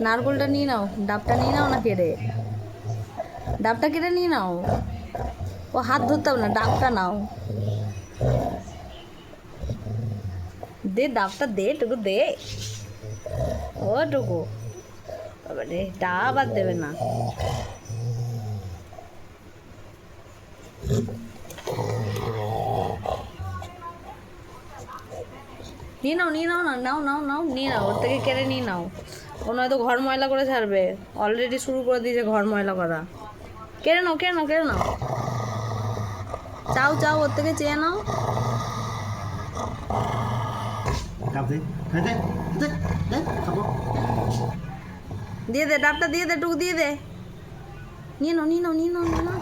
নারকোলটা নিয়ে নাও, ডাবটা নিয়ে নাও না কেড়ে, ডাবটা কেটে নিয়ে নাও। ও হাত ধরতে হবে না, ডাবটা নাও। দে ডাবটা দে, টুকু দে, ও টুকু রে, ডাব আর দেবে না। নিয়ে নাও, নিয়ে নাও না, নাও নাও নাও, নিয়ে নাও, ওর থেকে কেড়ে নিয়ে নাও। ও নয়তো ঘর ময়লা করে ছাড়বে, অলরেডি শুরু করে দিয়েছে ঘর ময়লা করা। কেড়ে নাও, কেড়ে নাও, কেড়ে নাও, চাও চাও, ওর থেকে চেয়ে নাও। দিয়ে দে ডাবটা, দিয়ে দে, টুকু দিয়ে দে। নিয়ে নাও, নিয়ে নাও, নিয়ে নাও, নিয়ে নাও।